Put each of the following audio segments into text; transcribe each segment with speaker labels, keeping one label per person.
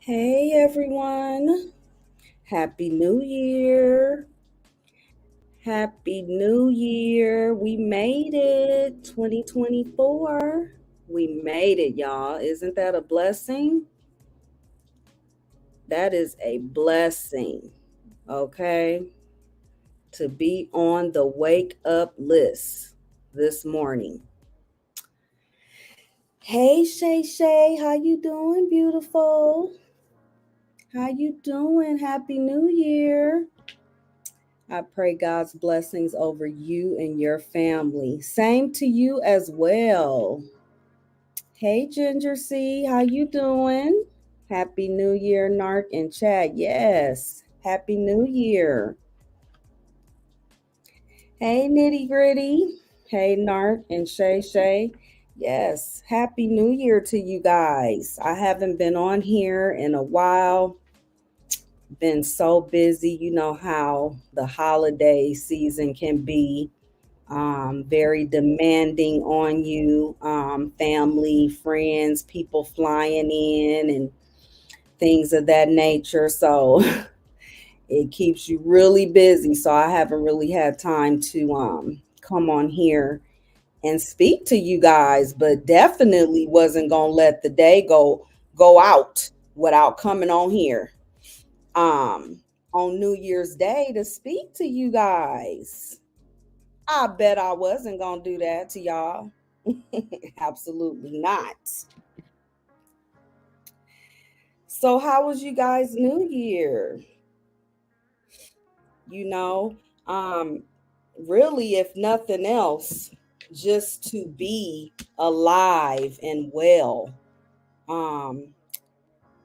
Speaker 1: Hey everyone, Happy New Year. Happy New Year. We made it 2024. We made it, y'all. Isn't that a blessing? That is a blessing, okay? To be on the wake up list this morning. Hey Shay Shay, how you doing, beautiful? How you doing? Happy New Year. I pray God's blessings over you and your family. Same to you as well. Hey Ginger C, how you doing? Happy New Year, Narc and Chad. Yes, Happy New Year. Hey Nitty Gritty. Hey Narc and Shay Shay. Yes, Happy New Year to you guys. I haven't been on here in a while. Been so busy. You know how the holiday season can be. Very demanding on you, family, friends, people flying in, and things of that nature. So it keeps you really busy. So I haven't really had time to come on here and speak to you guys, but definitely wasn't gonna let the day go out without coming on here on New Year's Day to speak to you guys. I bet I wasn't going to do that to y'all. Absolutely not. So, how was you guys' New Year? You know, um, really, if nothing else, just to be alive and well, um,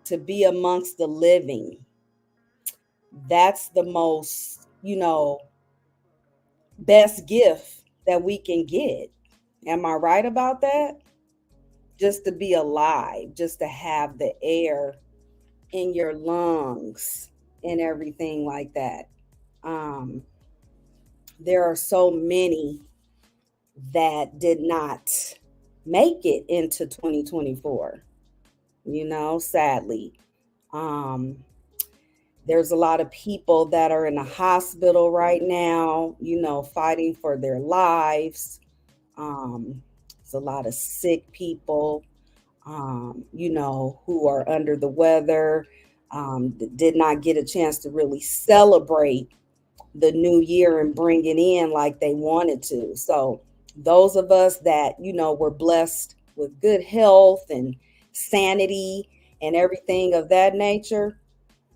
Speaker 1: to be amongst the living. That's the most, best gift that we can get. Am I right about that? Just to be alive, just to have the air in your lungs and everything like that. Um, there are so many that did not make it into 2024, sadly. Um, there's a lot of people that are in the hospital right now, fighting for their lives. There's a lot of sick people, who are under the weather, did not get a chance to really celebrate the new year and bring it in like they wanted to. So, those of us that, were blessed with good health and sanity and everything of that nature,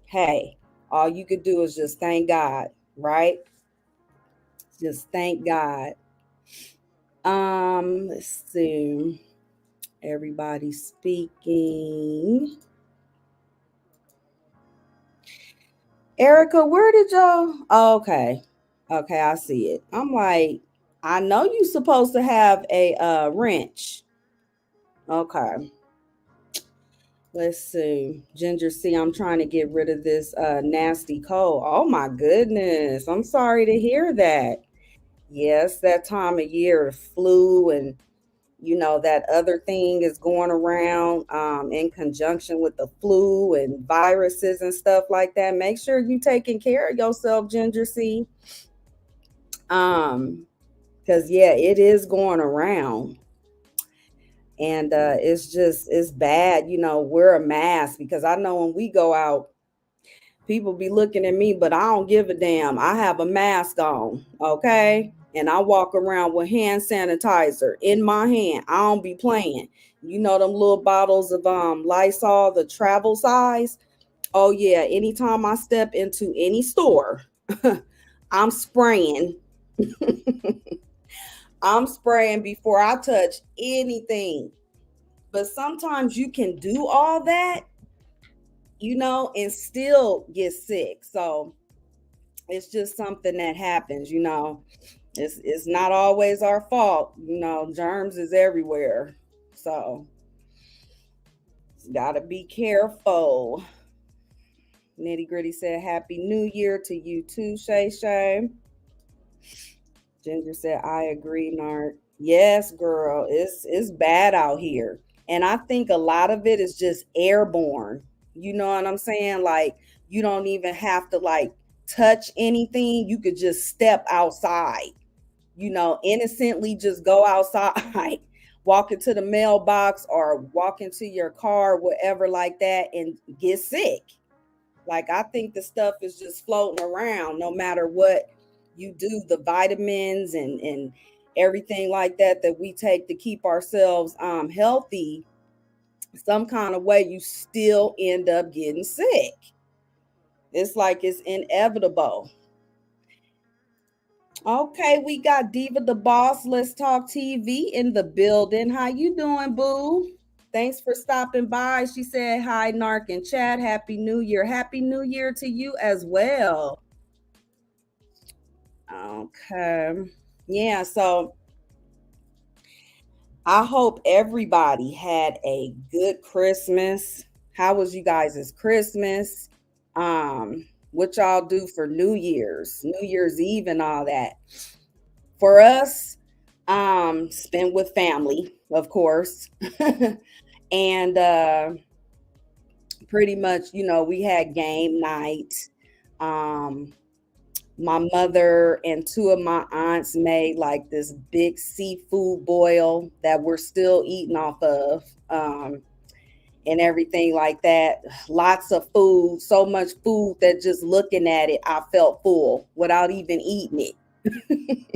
Speaker 1: hey, all you could do is just thank God, right? Just thank God. Let's see. Everybody speaking. Erica, where did y'all? Oh, okay. Okay, I see it. I'm like, I know you supposed to have a wrench. Okay. Let's see. Ginger C, I'm trying to get rid of this nasty cold. Oh my goodness. I'm sorry to hear that. Yes, that time of year, the flu and that other thing is going around in conjunction with the flu and viruses and stuff like that. Make sure you taking care of yourself, Ginger C. um because yeah, it is going around, and it's bad. Wear a mask, because I know when we go out, people be looking at me, but I don't give a damn. I have a mask on, okay? And I walk around with hand sanitizer in my hand. I don't be playing. Them little bottles of Lysol, the travel size. Oh yeah, anytime I step into any store, I'm spraying. I'm spraying before I touch anything. But sometimes you can do all that, and still get sick. So it's just something that happens. It's not always our fault. Germs is everywhere. So gotta be careful. Nitty Gritty said Happy New Year to you too, Shay Shay. Ginger said, I agree, Nart. Yes, girl, it's bad out here. And I think a lot of it is just airborne. You know what I'm saying? Like, you don't even have to like touch anything. You could just step outside, innocently just go outside, walk into the mailbox or walk into your car, whatever, like that, and get sick. Like, I think the stuff is just floating around no matter what you do, the vitamins and everything like that we take to keep ourselves healthy. Some kind of way you still end up getting sick. It's like it's inevitable. Okay, we got Diva the Boss. Let's Talk TV in the building. How you doing, boo? Thanks for stopping by. She said hi, Narc and Chad. Happy New Year. Happy New Year to you as well. Okay. Yeah, so I hope everybody had a good Christmas. How was you guys' Christmas? What y'all do for New Year's Eve and all that? For us, spent with family, of course. And pretty much, we had game night. Um, my mother and two of my aunts made like this big seafood boil that we're still eating off of, and everything like that. Lots of food, so much food that just looking at it, I felt full without even eating it.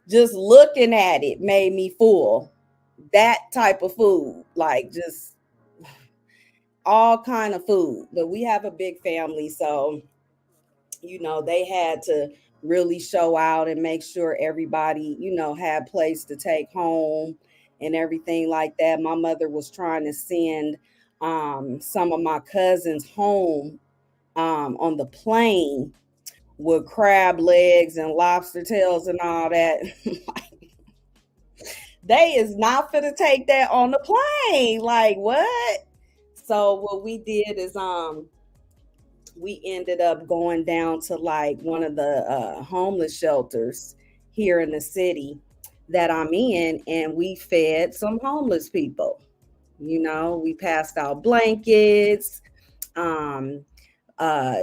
Speaker 1: Just looking at it made me full. That type of food, like just all kind of food. But we have a big family, so they had to really show out and make sure everybody, had place to take home and everything like that. My mother was trying to send some of my cousins home on the plane with crab legs and lobster tails and all that. They is not gonna take that on the plane. Like, what? So what we did is we ended up going down to like one of the homeless shelters here in the city that I'm in, and we fed some homeless people. We passed out blankets. Um, uh,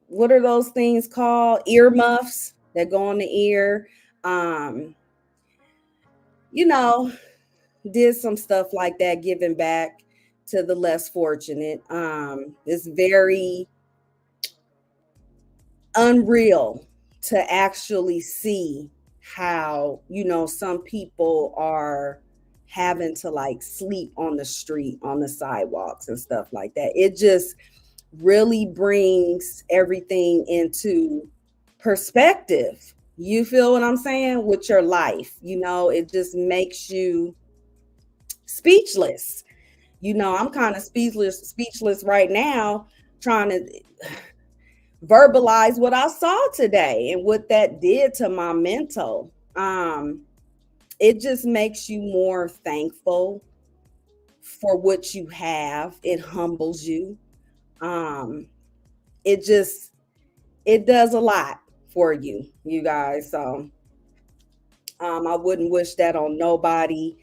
Speaker 1: what are those things called? Earmuffs that go on the ear. Um, you know, did some stuff like that, giving back to the less fortunate. It's very unreal to actually see how, some people are having to like sleep on the street, on the sidewalks and stuff like that. It just really brings everything into perspective. You feel what I'm saying? With your life, it just makes you speechless. I'm kind of speechless right now, trying to verbalize what I saw today and what that did to my mental. It just makes you more thankful for what you have. It humbles you. Um, it does a lot for you, you guys. So I wouldn't wish that on nobody,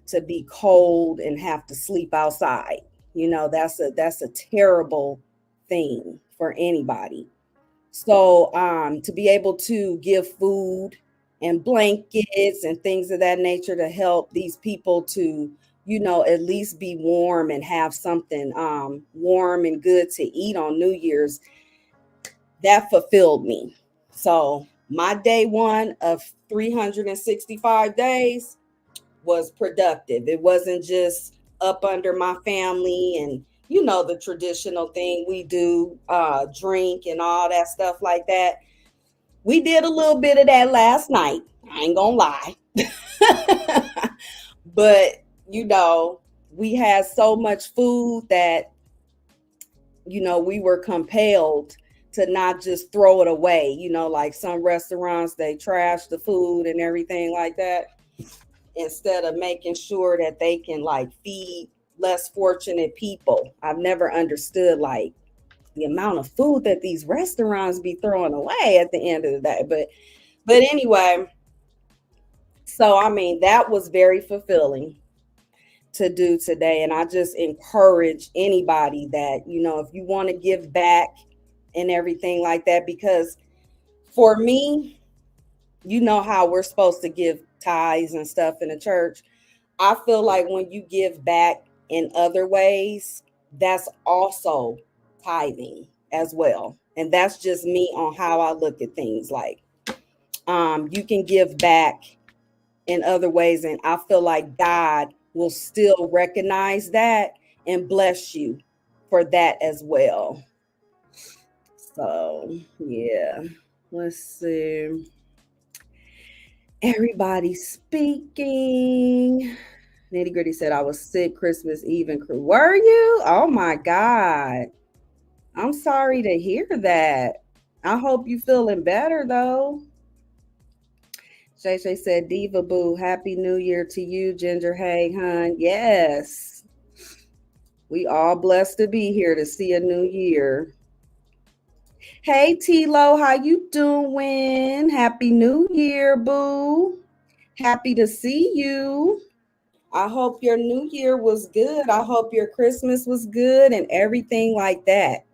Speaker 1: to be cold and have to sleep outside. That's a terrible thing for anybody. So to be able to give food and blankets and things of that nature to help these people to, at least be warm and have something warm and good to eat on New Year's, that fulfilled me. So my day one of 365 days was productive. It wasn't just up under my family and the traditional thing we do, drink and all that stuff like that. We did a little bit of that last night. I ain't gonna lie. But we had so much food that we were compelled to not just throw it away. Like some restaurants, they trash the food and everything like that, instead of making sure that they can like feed less fortunate people. I've never understood like the amount of food that these restaurants be throwing away at the end of the day. But anyway, so I mean that was very fulfilling to do today. And I just encourage anybody that, if you want to give back and everything like that, because for me, how we're supposed to give tithes and stuff in the church. I feel like when you give back in other ways, that's also tithing as well. And that's just me on how I look at things. Like, you can give back in other ways, and I feel like God will still recognize that and bless you for that as well. So, yeah, let's see. Everybody speaking. Nitty Gritty said I was sick Christmas Eve and crew. Were you? Oh my God. I'm sorry to hear that. I hope you feeling better though. Shay Shay said, Diva Boo, Happy New Year to you, Ginger. Hey, hun. Yes. We all blessed to be here to see a new year. Hey, T-Lo, how you doing? Happy New Year, boo. Happy to see you. I hope your new year was good. I hope your Christmas was good and everything like that.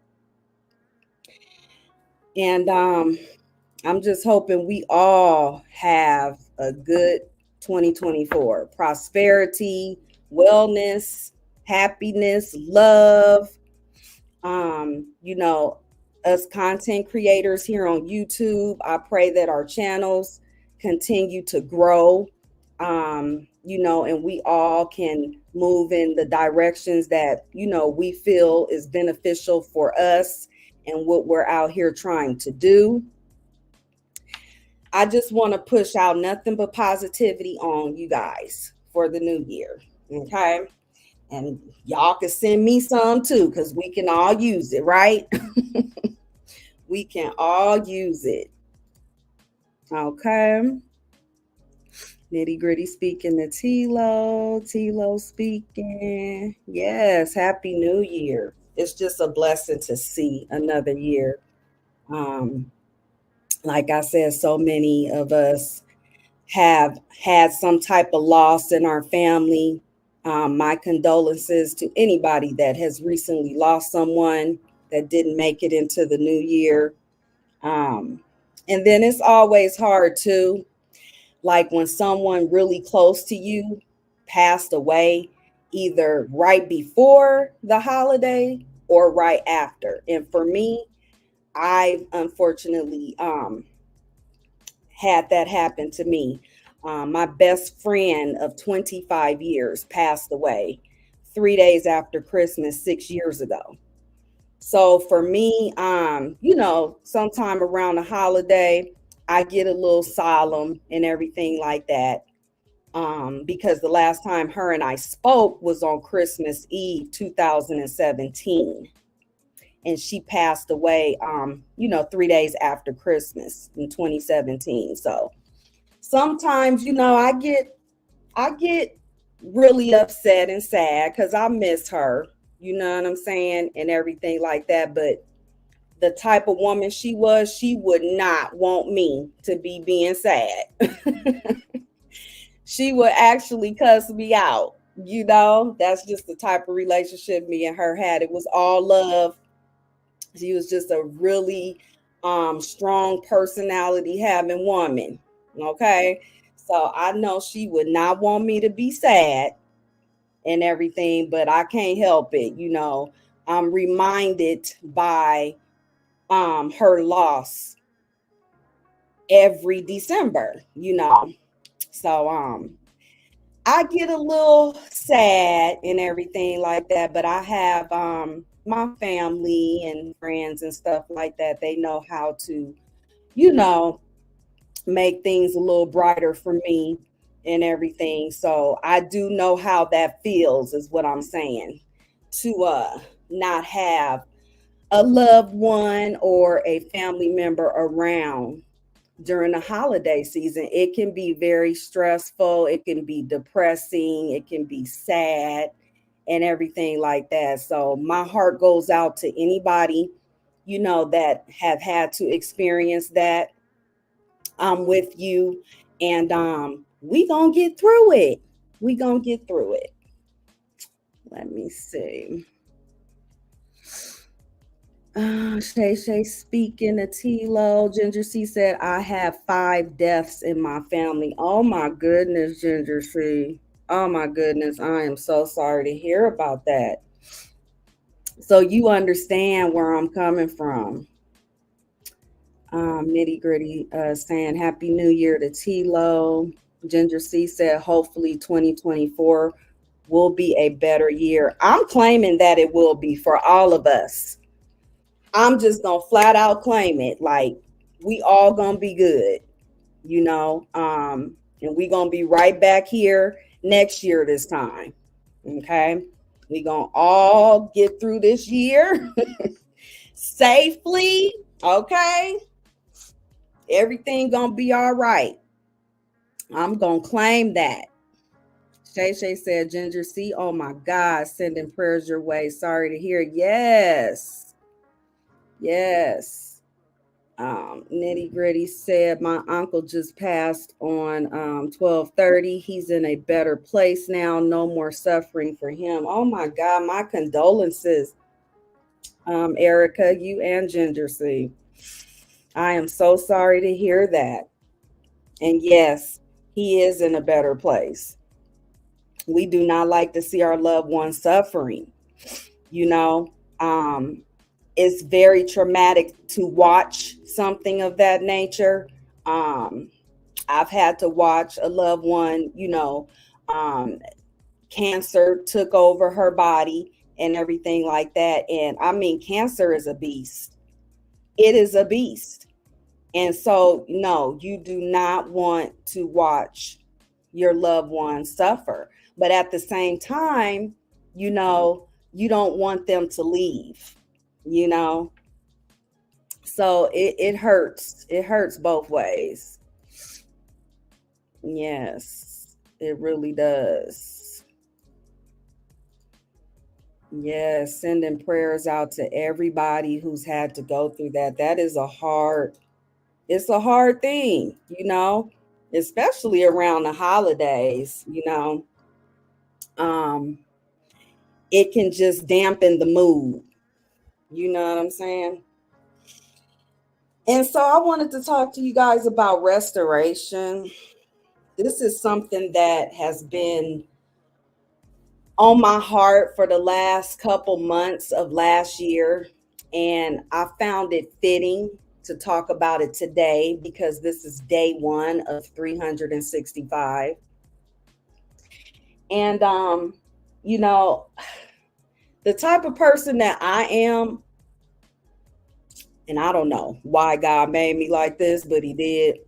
Speaker 1: And I'm just hoping we all have a good 2024. Prosperity, wellness, happiness, love. You know, us content creators here on YouTube, I pray that our channels continue to grow. And we all can move in the directions that, we feel is beneficial for us and what we're out here trying to do. I just want to push out nothing but positivity on you guys for the new year. Okay. And y'all can send me some too, because we can all use it, right? We can all use it. Okay. Nitty Gritty speaking to Tilo. Tilo speaking. Yes. Happy New Year. It's just a blessing to see another year. Um, like I said, so many of us have had some type of loss in our family. My condolences to anybody that has recently lost someone that didn't make it into the new year. Um, and then it's always hard too, like when someone really close to you passed away, either right before the holiday or right after. And for me, I unfortunately had that happen to me. My best friend of 25 years passed away 3 days after Christmas 6 years ago. So for me, sometime around the holiday, I get a little solemn and everything like that. Because the last time her and I spoke was on Christmas Eve 2017. And she passed away, 3 days after Christmas in 2017. So sometimes, I get really upset and sad because I miss her, you know what I'm saying, and everything like that. But the type of woman she was, she would not want me to be being sad. She would actually cuss me out. That's just the type of relationship me and her had. It was all love. She was just a really strong personality having woman. Okay. So I know she would not want me to be sad and everything, but I can't help it. I'm reminded by her loss every December. So I get a little sad and everything like that, but I have my family and friends and stuff like that. They know how to, you know, make things a little brighter for me and everything. So I do know how that feels, is what I'm saying. To not have a loved one or a family member around during the holiday season. It can be very stressful, it can be depressing, it can be sad and everything like that. So my heart goes out to anybody, that have had to experience that. I'm with you, and we gonna get through it. We gonna get through it. Let me see. Shay Shay speaking to T-Lo. Ginger C said, I have 5 deaths in my family. Oh my goodness, Ginger C. Oh my goodness. I am so sorry to hear about that. So you understand where I'm coming from. Nitty Gritty saying Happy New Year to T-Lo. Ginger C said, hopefully 2024 will be a better year. I'm claiming that it will be for all of us. I'm just gonna flat out claim it. Like we all gonna be good, you know. And we gonna be right back here next year this time. Okay. We gonna all get through this year safely. Okay. Everything gonna be all right. I'm gonna claim that. Shay Shay said, Ginger C, oh my God, sending prayers your way. Sorry to hear. Yes. Yes. Nitty Gritty said, my uncle just passed on 12/30. He's in a better place now. No more suffering for him. Oh my God, my condolences, Erica, you and Ginger C. I am so sorry to hear that. And yes, he is in a better place. We do not like to see our loved ones suffering. You know, it's very traumatic to watch something of that nature. Um, I've had to watch a loved one, um, cancer took over her body and everything like that. And I mean, cancer is a beast. It is a beast. And so, no, you do not want to watch your loved ones suffer. But at the same time, you don't want them to leave, you know? So it hurts. It hurts both ways. Yes, it really does. Yes, sending prayers out to everybody who's had to go through that. That is it's a hard thing, especially around the holidays, Um, it can just dampen the mood. You know what I'm saying? And so I wanted to talk to you guys about restoration. This is something that has been on my heart for the last couple months of last year. And I found it fitting to talk about it today because this is day one of 365. And, you know, the type of person that I am, and I don't know why God made me like this, but He did.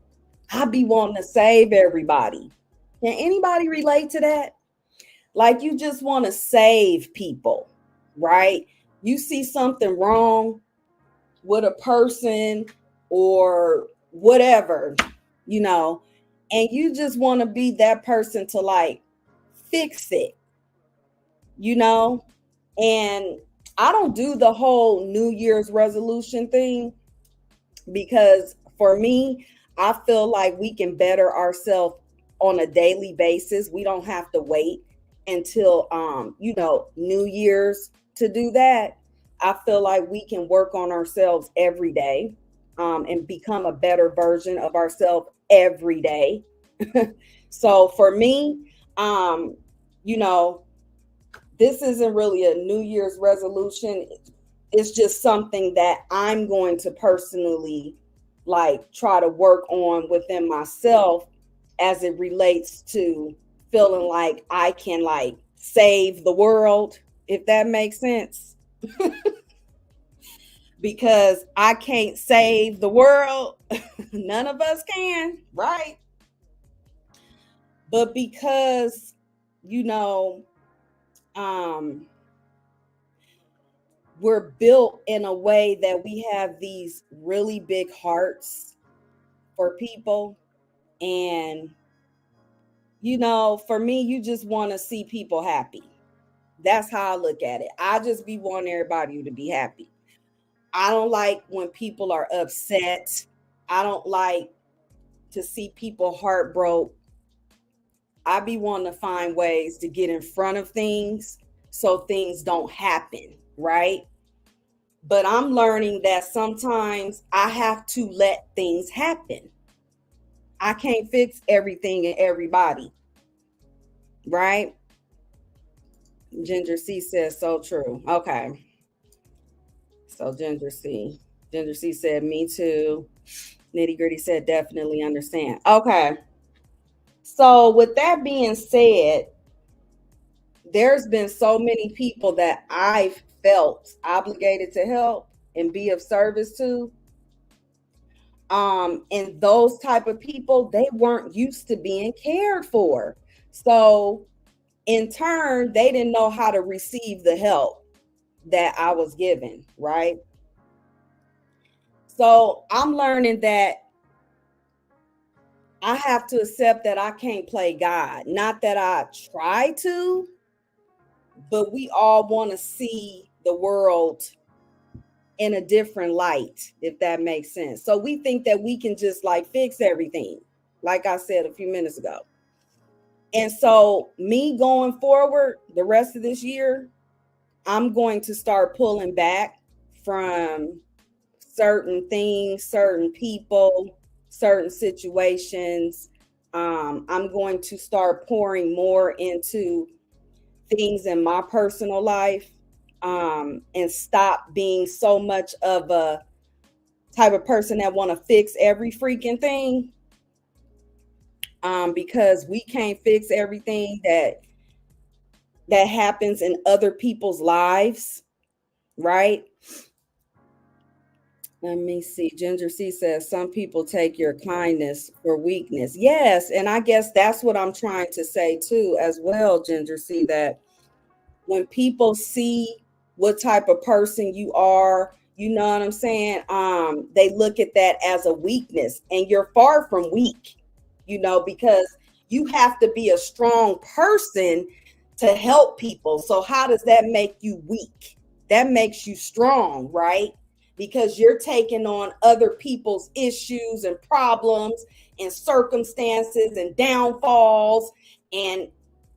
Speaker 1: I be wanting to save everybody. Can anybody relate to that? Like you just want to save people, right? You see something wrong with a person or whatever, you know, and you just want to be that person to like fix it, you know? And I don't do the whole New Year's resolution thing because for me, I feel like we can better ourselves on a daily basis. We don't have to wait until New Year's to do that. I feel like we can work on ourselves every day, and become a better version of ourselves every day. So for me, um, you know, this isn't really a New Year's resolution. It's just something that I'm going to personally like try to work on within myself as it relates to feeling like I can like save the world, if that makes sense. Because I can't save the world. None of us can, right? But because, you know, um, we're built in a way that we have these really big hearts for people. And, for me, you just want to see people happy. That's how I look at it. I just be wanting everybody to be happy. I don't like when people are upset. I don't like to see people heartbroken. I be wanting to find ways to get in front of things so things don't happen, right? But I'm learning that sometimes I have to let things happen. I can't fix everything and everybody, right? Ginger C says so true. Okay. So Ginger C said me too. Nitty Gritty said definitely understand. Okay. So with that being said, there's been so many people that I've felt obligated to help and be of service to. And those type of people, they weren't used to being cared for. So in turn, they didn't know how to receive the help that I was given, right? So I'm learning that I have to accept that I can't play God. Not that I try to, but we all want to see the world in a different light, if that makes sense. So we think that we can just like fix everything, like I said a few minutes ago. And so, me going forward the rest of this year, I'm going to start pulling back from certain things, certain people, certain situations. I'm going to start pouring more into things in my personal life, and stop being so much of a type of person that want to fix every freaking thing, because we can't fix everything that happens in other people's lives, right? Let me see. Ginger C says some people take your kindness for weakness. Yes, and I guess that's what I'm trying to say too, as well, Ginger C, that when people see what type of person you are, you know what I'm saying? They look at that as a weakness, and you're far from weak, because you have to be a strong person to help people. So how does that make you weak? That makes you strong, right? Because you're taking on other people's issues and problems and circumstances and downfalls and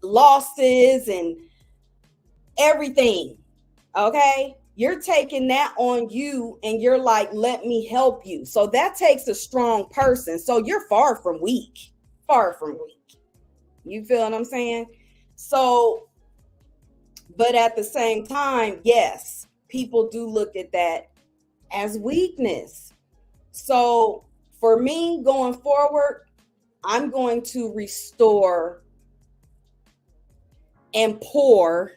Speaker 1: losses and everything. Okay, you're taking that on you and you're like, let me help you. So that takes a strong person. So you're far from weak. Far from weak. You feel what I'm saying? So, but at the same time, yes, people do look at that as weakness. So for me going forward, I'm going to restore and pour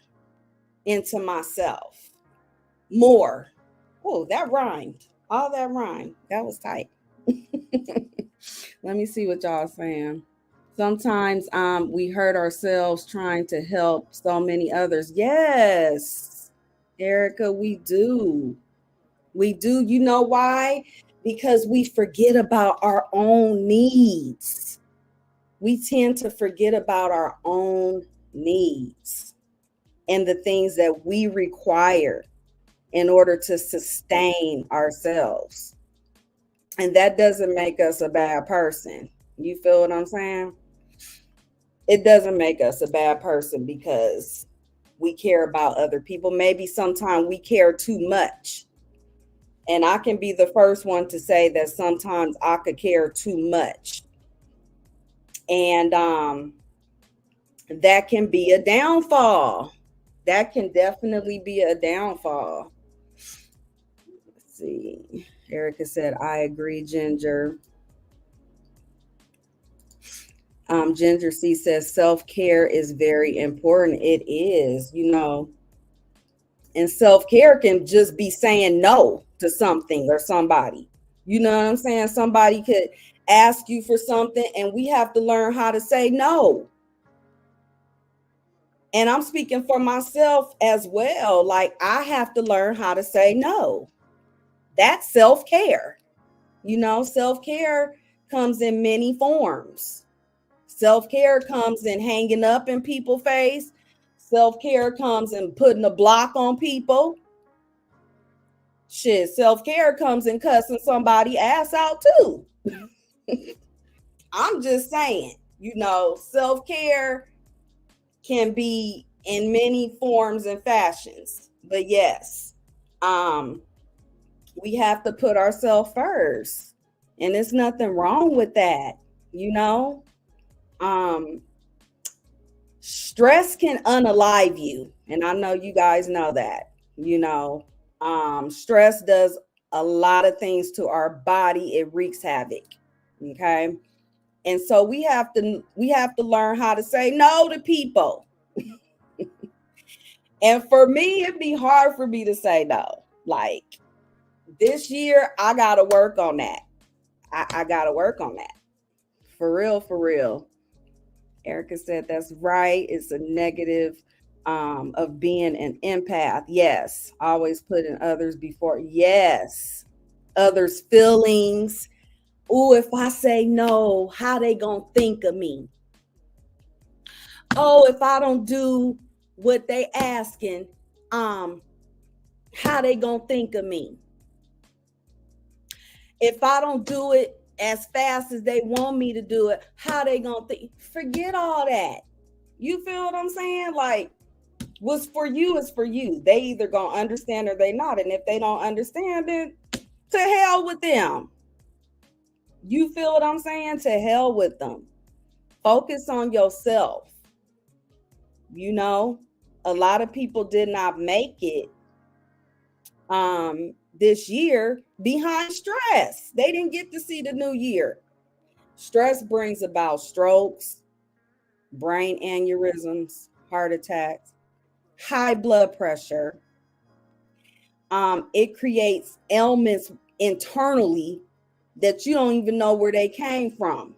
Speaker 1: into myself more. Oh, that rhymed. All that rhymed. That was tight. Let me see what y'all saying. Sometimes we hurt ourselves trying to help so many others. Yes, Erica, we do. We do. You know why? Because we forget about our own needs. We tend to forget about our own needs and the things that we require in order to sustain ourselves. And that doesn't make us a bad person. You feel what I'm saying? It doesn't make us a bad person because we care about other people. Maybe sometimes we care too much. And I can be the first one to say that sometimes I could care too much. And that can be a downfall. That can definitely be a downfall. Let's see. Erica said, I agree, Ginger. Ginger C says self-care is very important. It is, and self-care can just be saying no to something or somebody. You know what I'm saying? Somebody could ask you for something and we have to learn how to say no. And I'm speaking for myself as well. Like I have to learn how to say no. That's self-care. Self-care comes in many forms. Self-care comes in hanging up in people's face. Self-care comes in putting a block on people. Shit, self-care comes in cussing somebody ass out too. I'm just saying, self-care can be in many forms and fashions. But yes, um, we have to put ourselves first. And there's nothing wrong with that, you know? Um, Stress can unalive you. And I know you guys know that, you know. Stress does a lot of things to our body. It wreaks havoc. Okay. And so we have to learn how to say no to people. And for me, it'd be hard for me to say no. Like this year, I gotta work on that. I gotta work on that. For real, for real. Erica said that's right. It's a negative of being an empath. Yes. Always putting others before. Yes. Others' feelings. Oh, if I say no, how they gonna think of me? Oh, if I don't do what they asking, um, how they gonna think of me? If I don't do it as fast as they want me to do it, how they gonna think? Forget all that. You feel what I'm saying? Like, what's for you is for you. They either gonna understand or they not. And if they don't understand, then to hell with them. You feel what I'm saying? To hell with them. Focus on yourself. You know, a lot of people did not make it this year behind stress. They didn't get to see the new year. Stress brings about strokes, brain aneurysms, heart attacks, high blood pressure. It creates ailments internally that you don't even know where they came from.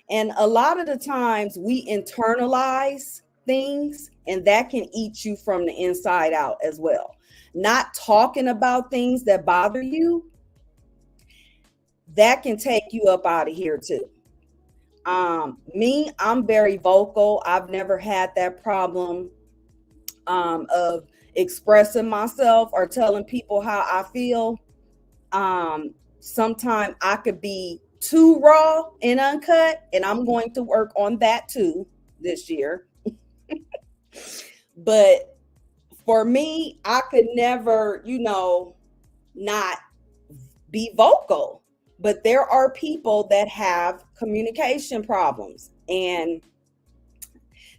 Speaker 1: And a lot of the times we internalize things, and that can eat you from the inside out as well. Not talking about things that bother you, that can take you up out of here too. Me, I'm very vocal. I've never had that problem of expressing myself or telling people how I feel. Sometimes I could be too raw and uncut, and I'm going to work on that too this year. But for me, I could never, not be vocal. But there are people that have communication problems, and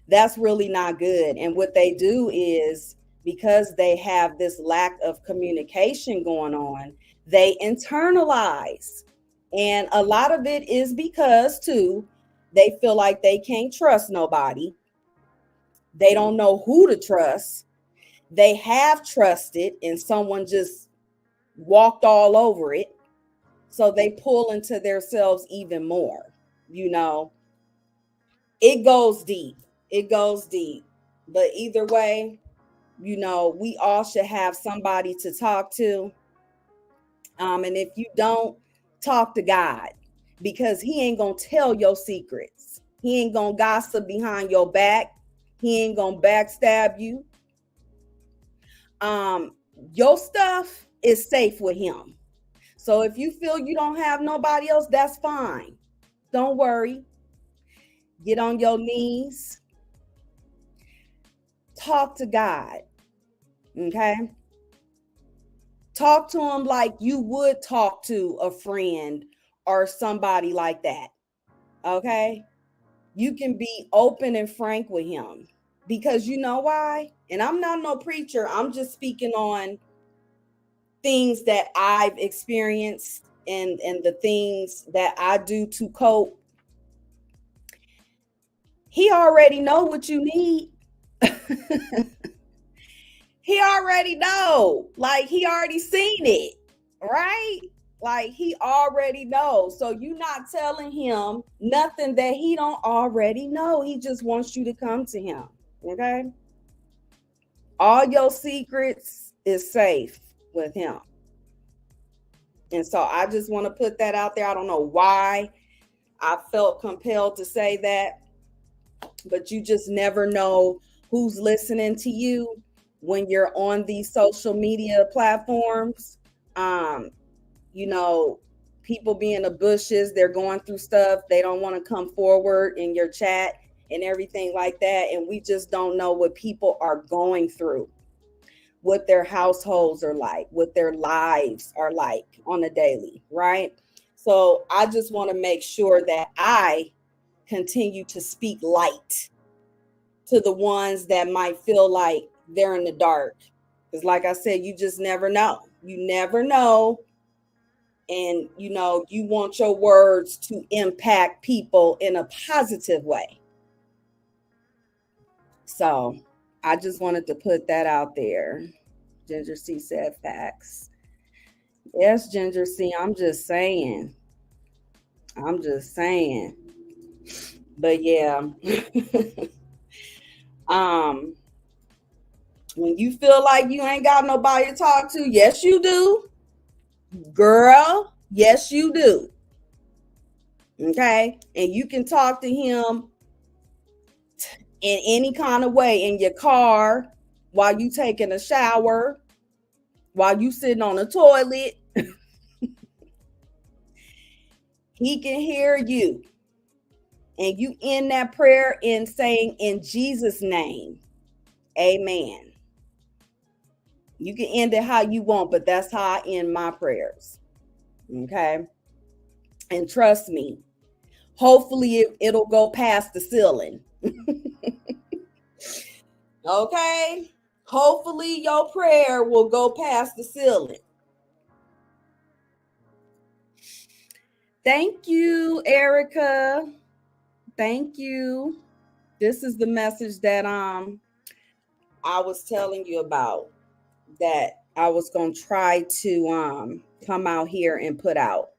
Speaker 1: that's really not good. And what they do is, because they have this lack of communication going on, they internalize. And a lot of it is because, too, they feel like they can't trust nobody. They don't know who to trust. They have trusted and someone just walked all over it. So they pull into themselves even more. You know, it goes deep. It goes deep. But either way, we all should have somebody to talk to. And if you don't, talk to God, because He ain't gonna tell your secrets. He ain't gonna gossip behind your back. He ain't gonna backstab you. Um, your stuff is safe with Him. So if you feel you don't have nobody else, that's fine. Don't worry. Get on your knees. Talk to God. Okay. Talk to Him like you would talk to a friend or somebody like that. Okay. You can be open and frank with Him, because you know why? And I'm not no preacher. I'm just speaking on things that I've experienced, and the things that I do to cope. He already know what you need. He already know. Like, he already seen it, right? Like, he already knows. So you're not telling him nothing that he don't already know. He just wants you to come to him. Okay? All your secrets is safe with him. And so I just want to put that out there. I don't know why I felt compelled to say that, but you just never know who's listening to you when you're on these social media platforms. You know, people be in the bushes, they're going through stuff, they don't want to come forward in your chat, and everything like that. And we just don't know what people are going through, what their households are like, what their lives are like on a daily, right? So I just want to make sure that I continue to speak light to the ones that might feel like they're in the dark. Because, like I said, you just never know. You never know. And, you want your words to impact people in a positive way. So I just wanted to put that out there. Ginger C said facts. Yes, Ginger C, I'm just saying. I'm just saying. But yeah. um when you feel like you ain't got nobody to talk to, yes you do. Girl, yes you do. Okay? And you can talk to him in any kind of way, in your car, while you taking a shower, while you sitting on a toilet. He can hear you. And you end that prayer in saying, in Jesus' name, amen. You can end it how you want, but that's how I end my prayers. Okay? And trust me, hopefully it'll go past the ceiling. Okay? Hopefully your prayer will go past the ceiling. Thank you, Erica. Thank you. This is the message that I was telling you about, that I was going to try to come out here and put out.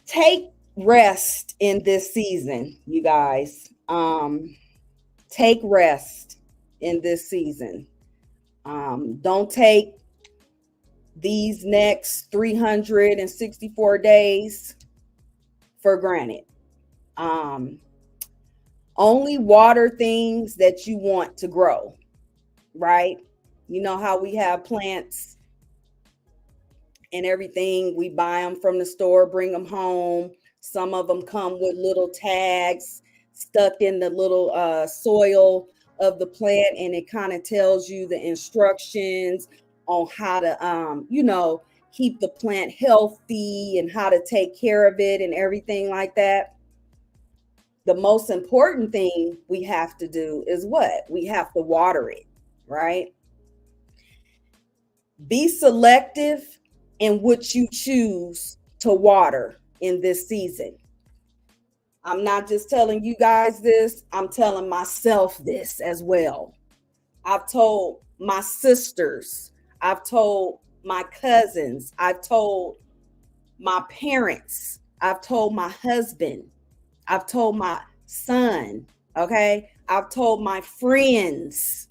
Speaker 1: Take rest in this season, you guys. Take rest in this season. Don't take these next 364 days for granted. Only water things that you want to grow, right? You know how we have plants and everything. We buy them from the store, bring them home. Some of them come with little tags stuck in the little soil of the plant, and it kind of tells you the instructions on how to, keep the plant healthy and how to take care of it and everything like that. The most important thing we have to do is what? We have to water it, right? Be selective in what you choose to water in this season. I'm not just telling you guys this, I'm telling myself this as well. I've told my sisters, I've told my cousins, I've told my parents, I've told my husband, I've told my son, okay? I've told my friends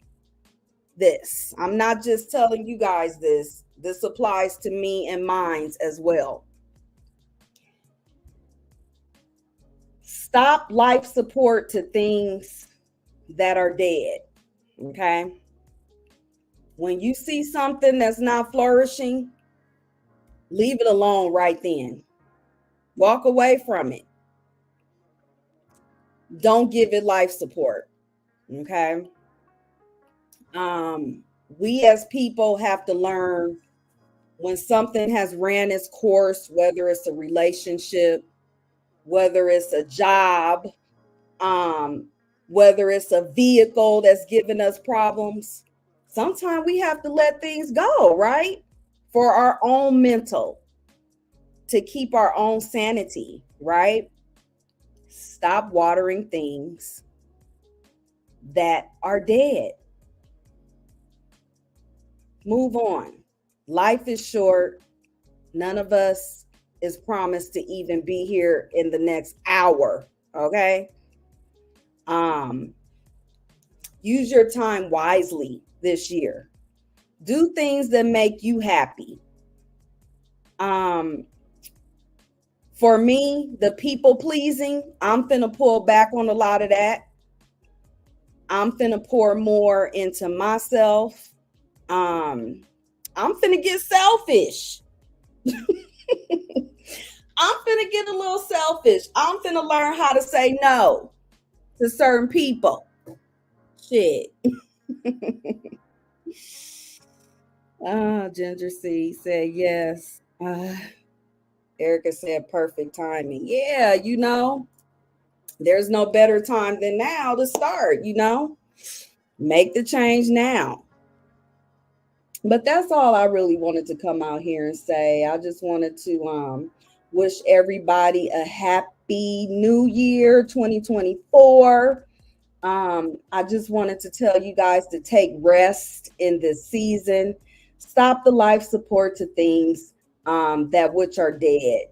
Speaker 1: this. I'm not just telling you guys this. This applies to me and mine as well. Stop life support to things that are dead, okay? When you see something that's not flourishing, leave it alone right then. Walk away from it. Don't give it life support, okay? We as people have to learn when something has ran its course, whether it's a relationship, whether it's a job, whether it's a vehicle that's giving us problems. Sometimes we have to let things go, right? For our own mental, to keep our own sanity, right? Stop watering things that are dead. Move on. Life is short. None of us is promised to even be here in the next hour, okay? Use your time wisely this year. Do things that make you happy. For me, the people pleasing, I'm finna pull back on a lot of that. I'm finna pour more into myself. I'm finna get selfish. I'm finna get a little selfish. I'm finna learn how to say no to certain people. Shit. Ginger C said yes. Erica said perfect timing. Yeah, there's no better time than now to start. Make the change now. But that's all I really wanted to come out here and say. I just wanted to wish everybody a happy new year 2024. I just wanted to tell you guys to take rest in this season. Stop the life support to things that which are dead.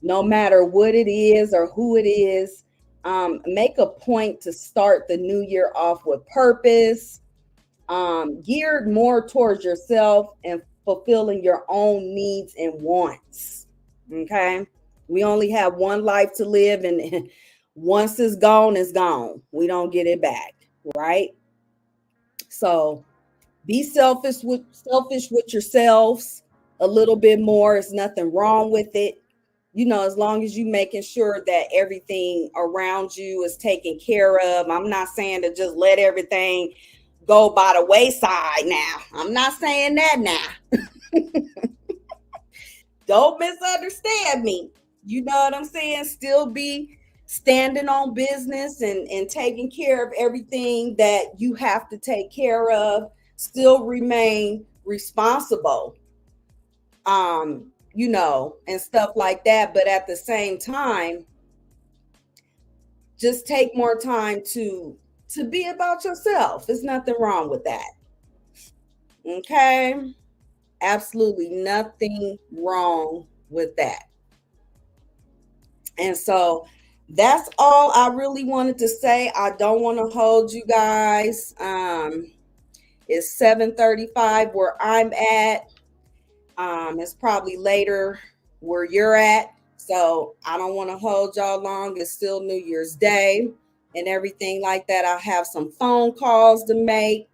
Speaker 1: No matter what it is or who it is, make a point to start the new year off with purpose, geared more towards yourself and fulfilling your own needs and wants. Okay. We only have one life to live, and once it's gone, it's gone. We don't get it back. Right. So be selfish with yourselves a little bit more. There's nothing wrong with it. As long as you making sure that everything around you is taken care of. I'm not saying to just let everything go by the wayside now. I'm not saying that now. Don't misunderstand me. You know what I'm saying? Still be standing on business and taking care of everything that you have to take care of. Still remain responsible. And stuff like that. But at the same time, just take more time to be about yourself. There's nothing wrong with that. Okay? Absolutely nothing wrong with that. And so that's all I really wanted to say. I don't want to hold you guys. It's 7:35 where I'm at. It's probably later where you're at. So I don't want to hold y'all long. It's still New Year's Day and everything like that. I have some phone calls to make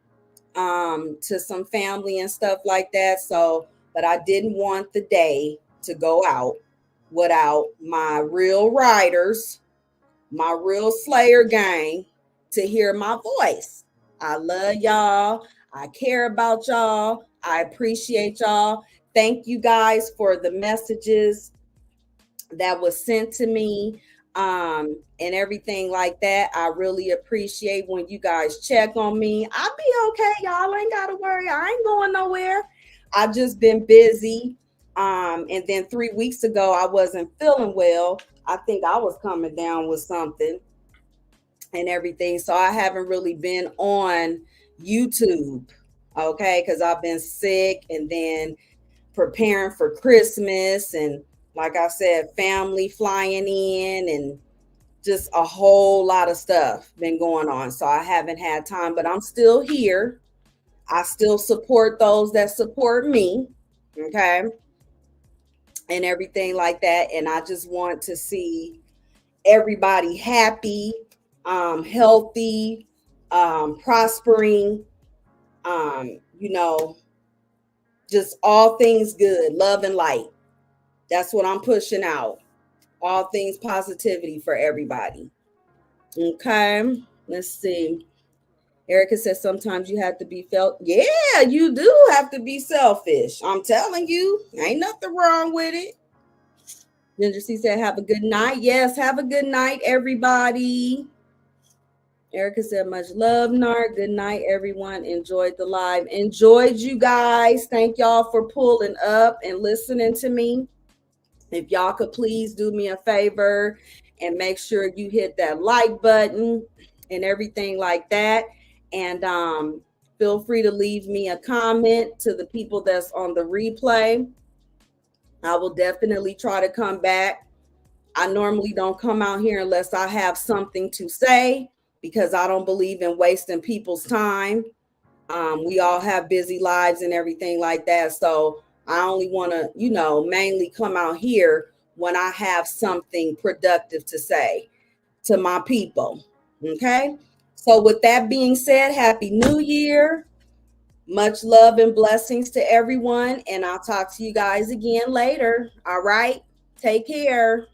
Speaker 1: to some family and stuff like that. So, but I didn't want the day to go out without my real riders, my real Slayer gang to hear my voice. I love y'all. I care about y'all. I appreciate y'all. Thank you guys for the messages that was sent to me and everything like that. I really appreciate when you guys check on me. I'll be okay. Y'all ain't got to worry. I ain't going nowhere. I've just been busy. And then 3 weeks ago, I wasn't feeling well. I think I was coming down with something and everything. So I haven't really been on YouTube, okay, because I've been sick and then preparing for Christmas and like I said, family flying in and just a whole lot of stuff been going on. So I haven't had time, but I'm still here. I still support those that support me, okay, and everything like that. And I just want to see everybody happy, healthy, prospering, you know, just all things good, love and light. That's what I'm pushing out. All things positivity for everybody. Okay. Let's see. Erica says sometimes you have to be felt. Yeah, you do have to be selfish. I'm telling you, ain't nothing wrong with it. Ginger C said, have a good night. Yes, have a good night, everybody. Erica said, much love, Nart. Good night, everyone. Enjoyed the live. Enjoyed you guys. Thank y'all for pulling up and listening to me. If y'all could please do me a favor and make sure you hit that like button and everything like that. And feel free to leave me a comment to the people that's on the replay. I will definitely try to come back. I normally don't come out here unless I have something to say because I don't believe in wasting people's time. We all have busy lives and everything like that. So I only want to, mainly come out here when I have something productive to say to my people. Okay. So with that being said, Happy New Year. Much love and blessings to everyone. And I'll talk to you guys again later. All right. Take care.